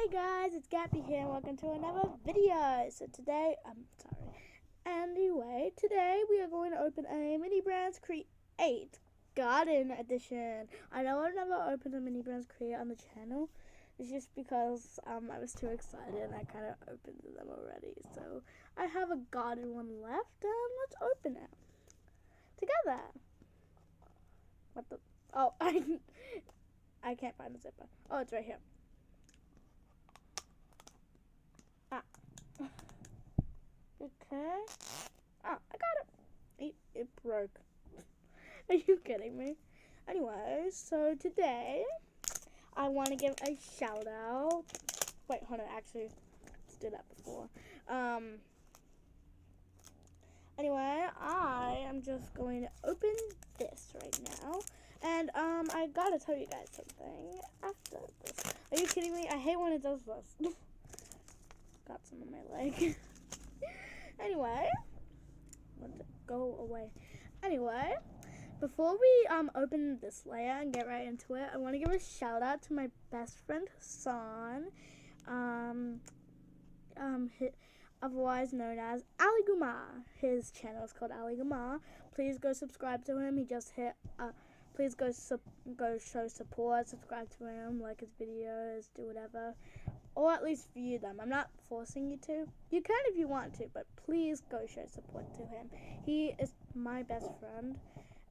Hey guys, it's Gappy here and welcome to another video. So today, today we are going to open a Mini Brands Create Garden Edition. I know I've never opened a Mini Brands Create on the channel. It's just because I was too excited and I kind of opened them already. So I have a garden one left and let's open it together. What the? Oh, I can't find the zipper. Oh, it's right here. Okay. Oh, I got it. It broke. Are you kidding me? Anyway, so today I want to give a shout out. Wait, hold on. Actually, let's do that before. Anyway, I am just going to open this right now. And I gotta tell you guys something after this. Are you kidding me? I hate when it does this. Got some on my leg. Anyway, let it go away. Anyway, before we open this layer and get right into it, I want to give a shout out to my best friend Hassan, otherwise known as Ali Gumar. His channel is called Ali Gumar. Please go subscribe to him. He just hit. Please go show support. Subscribe to him, like his videos, do whatever. Or at least view them. I'm not forcing you to. You can if you want to, but please go show support to him. He is my best friend,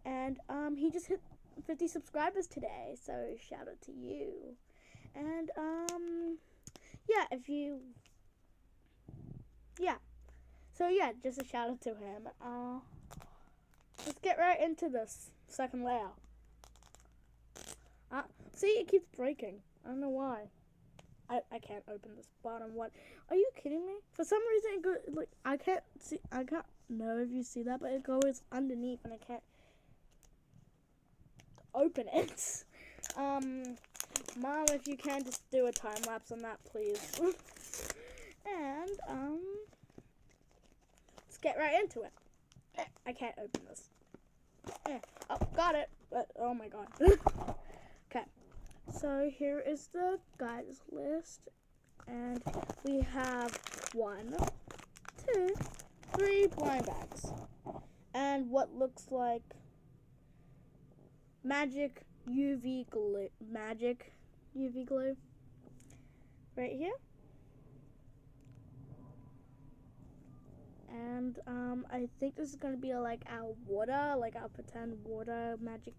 and he just hit 50 subscribers today, so shout out to you. And just a shout out to him. Let's get right into this second layer. See, it keeps breaking. I don't know why. I can't open this bottom one. Are you kidding me? For some reason it goes like I can't know if you see that, but it goes underneath and I can't open it. Mom, if you can just do a time lapse on that, please. And let's get right into it. I can't open this. Oh, got it. But oh my god. Okay. So here is the guys list, and we have 1, 2, 3 blind bags, and what looks like magic UV glue, right here, and I think this is gonna be like our water, like our pretend water magic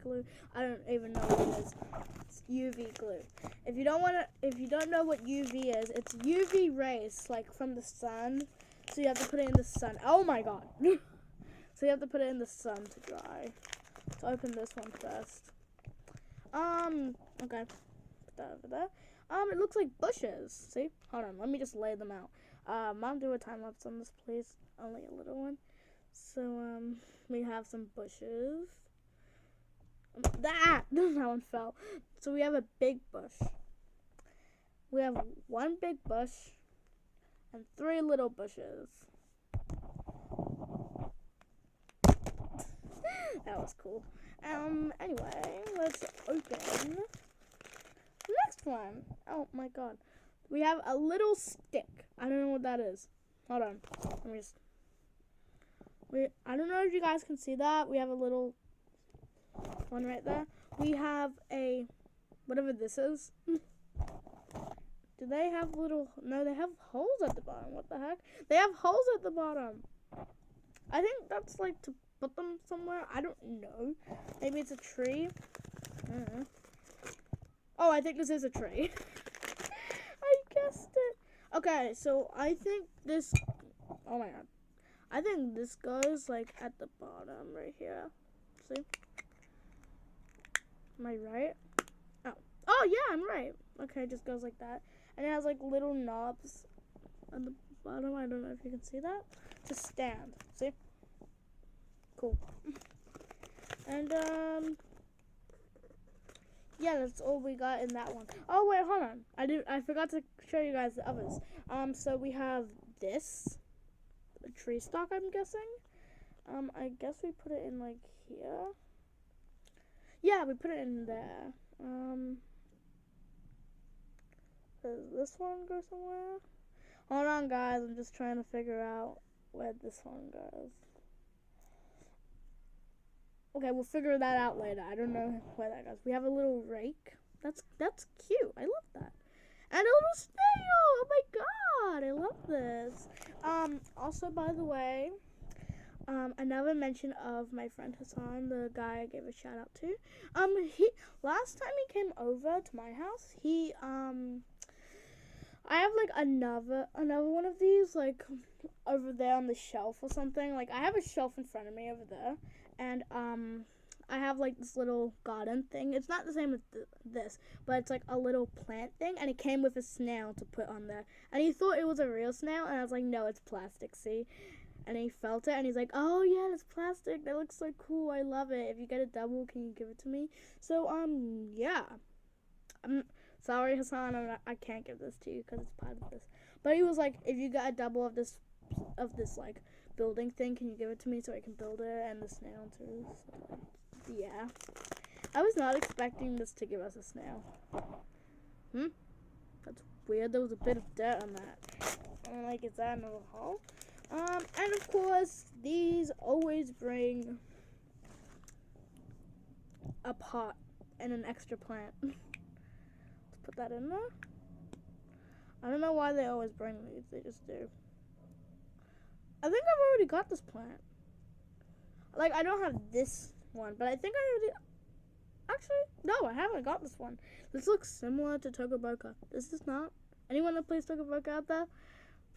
glue. I don't even know what it is. It's UV glue. If you don't know what UV is, it's UV rays like from the sun. So you have to put it in the sun. Oh my god. So you have to put it in the sun to dry. Let's open this one first. Okay. Put that over there. It looks like bushes. See? Hold on. Let me just lay them out. Mom, do a time lapse on this, please. Only a little one. So we have some bushes. That one fell. So we have a big bush. We have 1 big bush and 3 little bushes. That was cool. Anyway, let's open the next one. Oh my god. We have a little stick. I don't know what that is. Hold on. Let me just. I don't know if you guys can see that. We have a little one right there. We have a whatever this is. Do they have little? No, they have holes at the bottom. What the heck? They have holes at the bottom. I think that's like to put them somewhere. I don't know. Maybe it's a tree. I don't know. Oh, I think this is a tree. I guessed it. Okay, so I think this. Oh my god. I think this goes like at the bottom right here. See? Am I right? Oh yeah, I'm right. Okay, it just goes like that. And it has like little knobs on the bottom. I don't know if you can see that. To stand. See? Cool. And yeah, that's all we got in that one. Oh wait, hold on. I forgot to show you guys the others. So we have this. A tree stalk, I'm guessing. I guess we put it in like here. Yeah, we put it in there. Does this one go somewhere? Hold on, guys. I'm just trying to figure out where this one goes. Okay, we'll figure that out later. I don't know where that goes. We have a little rake. That's cute. I love that. And a little snail. Oh my god, I love this. Also, by the way, another mention of my friend Hassan, the guy I gave a shout out to. He last time he came over to my house, I have like another one of these like over there on the shelf or something. Like I have a shelf in front of me over there, and I have like this little garden thing. It's not the same as this, but it's like a little plant thing, and it came with a snail to put on there. And he thought it was a real snail, and I was like, no, it's plastic, see? And he felt it, and he's like, oh yeah, it's plastic. That looks so cool. I love it. If you get a double, can you give it to me? So yeah. I'm sorry, Hassan, I can't give this to you because it's part of this. But he was like, if you got a double of this like building thing, can you give it to me so I can build it and the snail too? So, yeah. I was not expecting this to give us a snail. That's weird. There was a bit of dirt on that. I'm like, is that another hole? And of course, these always bring a pot and an extra plant. Let's put that in there. I don't know why they always bring these. They just do. I think I've already got this plant. Like, I don't have this one, but I think I already... Actually, no, I haven't got this one. This looks similar to Tokaboka. This is not. Anyone that plays Tokaboka out there?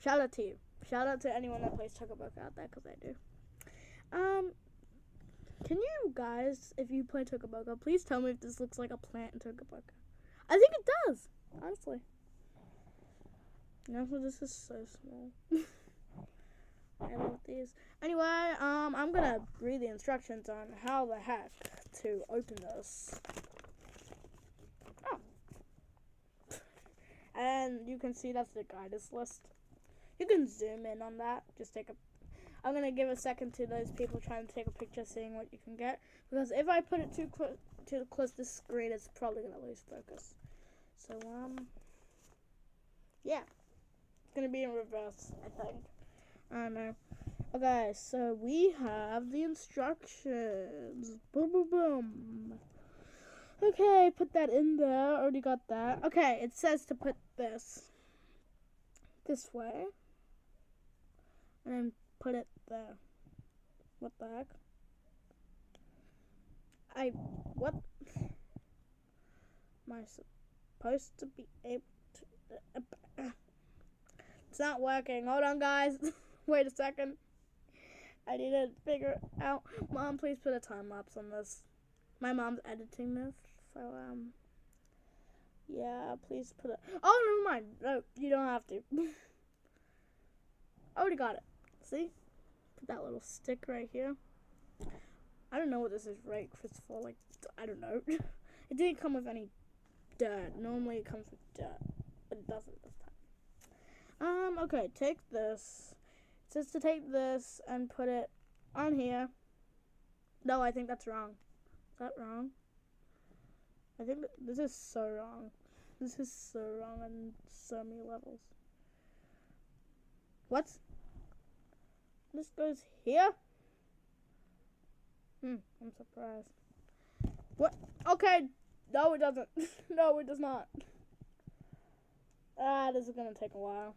Shout out to you. Shout out to anyone that plays Tokaboka out there, because I do. Can you guys, if you play Tokaboka, please tell me if this looks like a plant in Tokaboka. I think it does, honestly. No, this is so small. I love these. Anyway, I'm gonna read the instructions on how the heck to open this. Oh. And you can see that's the guidance list. You can zoom in on that. Just take a... I'm gonna give a second to those people trying to take a picture, seeing what you can get. Because if I put it too close to the screen, it's probably gonna lose focus. So, yeah. It's gonna be in reverse, I think. I don't know. Okay, so we have the instructions. Boom, boom, boom. Okay, put that in there. Already got that. Okay, it says to put this way. And then put it there. What the heck? What? Am I supposed to be able to... It's not working. Hold on, guys. Wait a second. I need to figure it out. Mom, please put a time lapse on this. My mom's editing this, so yeah, please put it. Oh, never mind. No, you don't have to. I already got it. See? Put that little stick right here. I don't know what this is right for. Like, I don't know. It didn't come with any dirt. Normally it comes with dirt, but it doesn't this time. Okay, take this. It says to take this and put it on here. No, I think that's wrong. Is that wrong? I think this is so wrong. This is so wrong on so many levels. What? This goes here? I'm surprised. What? Okay. No, it doesn't. No, it does not. This is gonna take a while.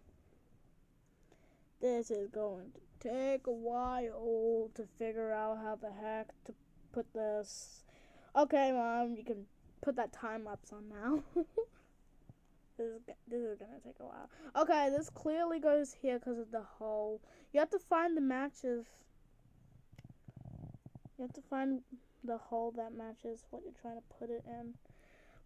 This is going to take a while to figure out how the heck to put this. Okay, Mom, you can put that time lapse on now. This is gonna take a while. Okay, this clearly goes here because of the hole. You have to find the matches. You have to find the hole that matches what you're trying to put it in.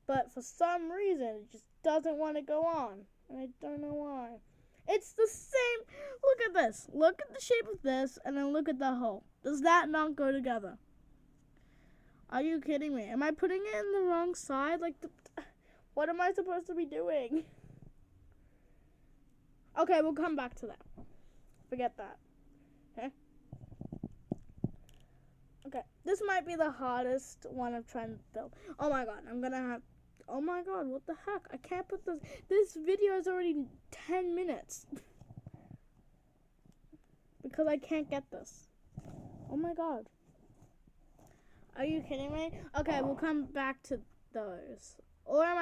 But for some reason, it just doesn't want to go on. And I don't know why. It's the same. Look at this. Look at the shape of this, and then look at the hole. Does that not go together? Are you kidding me? Am I putting it in the wrong side? Like, what am I supposed to be doing? Okay, we'll come back to that. Forget that. Okay? Okay, this might be the hardest one I'm trying to build. Oh my god, I'm gonna have... Oh my god, what the heck? I can't put this. This video is already 10 minutes. Because I can't get this. Oh my god. Are you kidding me? Okay, we'll come back to those. Or am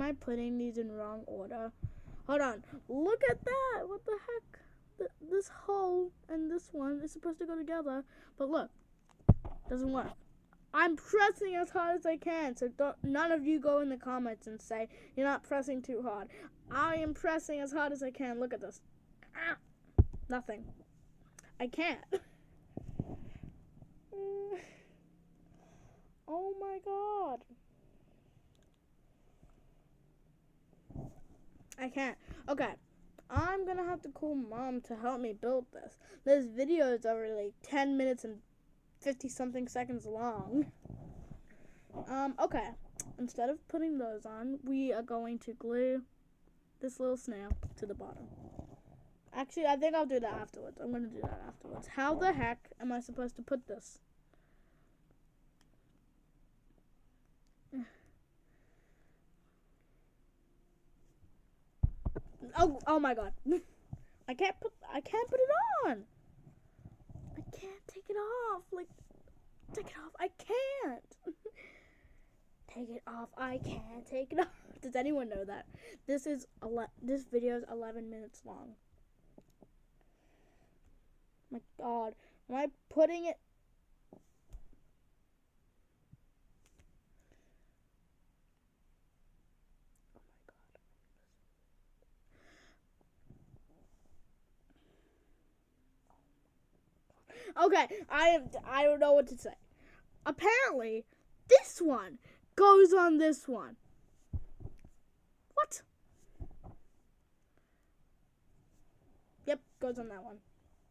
I putting these in wrong order? Hold on. Look at that. What the heck? This hole and this one is supposed to go together. But look. Doesn't work. I'm pressing as hard as I can, so none of you go in the comments and say you're not pressing too hard. I am pressing as hard as I can. Look at this. Ah, nothing. I can't. Oh my god. I can't. Okay. I'm gonna have to call Mom to help me build this. This video is already 10 minutes and 50 something seconds long. Okay. Instead of putting those on, we are going to glue this little snail to the bottom. Actually, I think I'll do that afterwards. I'm going to do that afterwards. How the heck am I supposed to put this? Oh my god. I can't put it on. I can't take it off. Like, take it off. I can't. Take it off. I can't take it off. Does anyone know that? This video is 11 minutes long. My god. Am I putting it? Oh my god. Okay, I don't know what to say. Apparently, this one goes on this one. What? Yep, goes on that one.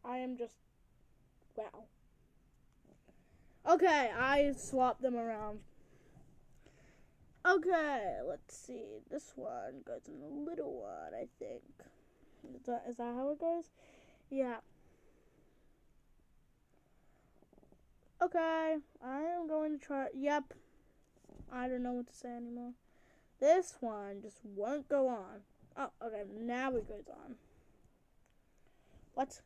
I am just, wow. Okay, I swapped them around. Okay, let's see. This one goes in the little one, I think. Is that how it goes? Yeah. Okay, I am going to try. Yep. I don't know what to say anymore. This one just won't go on. Oh, okay, now it goes on. What?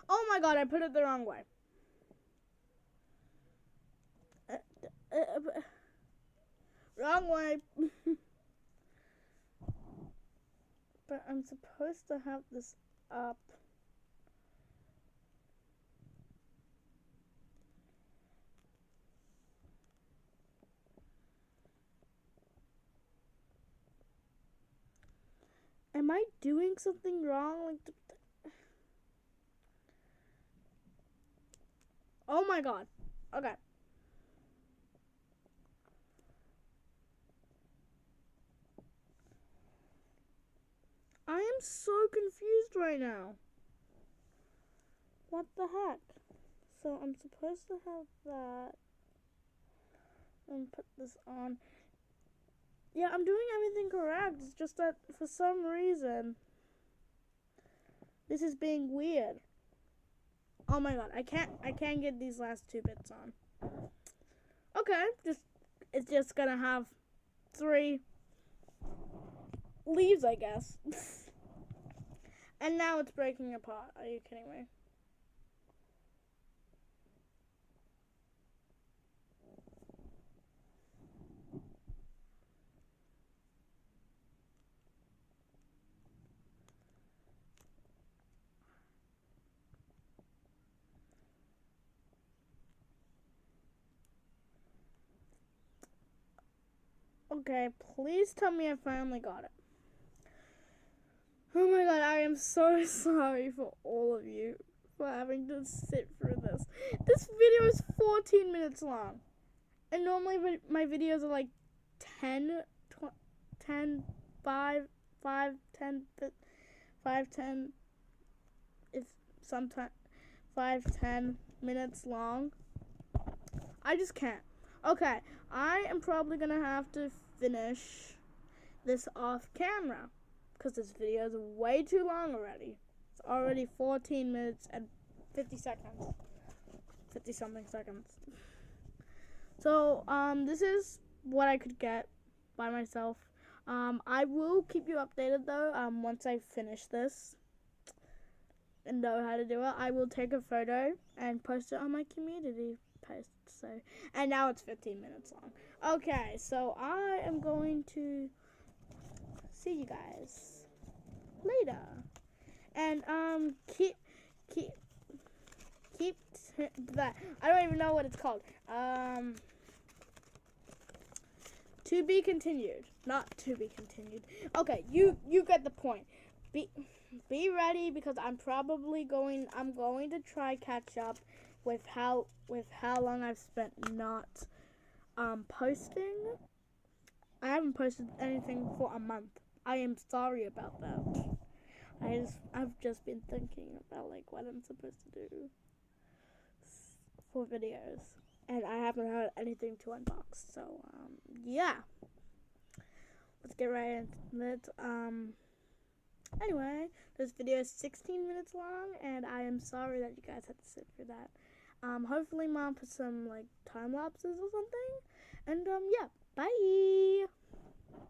Oh my god, I put it the wrong way. Wrong way. But I'm supposed to have this up. Am I doing something wrong? Like, oh my god. Okay. I am so confused right now. What the heck? So I'm supposed to have that and put this on. Yeah, I'm doing everything correct. It's just that for some reason this is being weird. Oh my god, I can't get these last two bits on. Okay, it's just gonna have 3 leaves, I guess. And now it's breaking apart. Are you kidding me? Okay, please tell me I finally got it. Oh my god, I am so sorry for all of you for having to sit through this. This video is 14 minutes long. And normally my videos are like 10, 5, 10, 10, if sometimes 5, 10 minutes long. I just can't. Okay, I am probably gonna have to finish this off camera because this video is way too long already. It's already 14 minutes and 50 seconds. 50 something seconds. So, this is what I could get by myself. I will keep you updated though. Once I finish this and know how to do it, I will take a photo and post it on my community post. So, and now it's 15 minutes long. Okay, so I am going to see you guys later, and keep that. I don't even know what it's called. To be continued, not to be continued. Okay, you get the point. Be ready because I'm going to try catch up with how long I've spent not posting. I haven't posted anything for a month. I am sorry about that. I've just been thinking about like what I'm supposed to do for videos, and I haven't had anything to unbox. So yeah, let's get right into it. Anyway, this video is 16 minutes long, and I am sorry that you guys had to sit through that. Hopefully Mom put some like time lapses or something, and yeah, bye.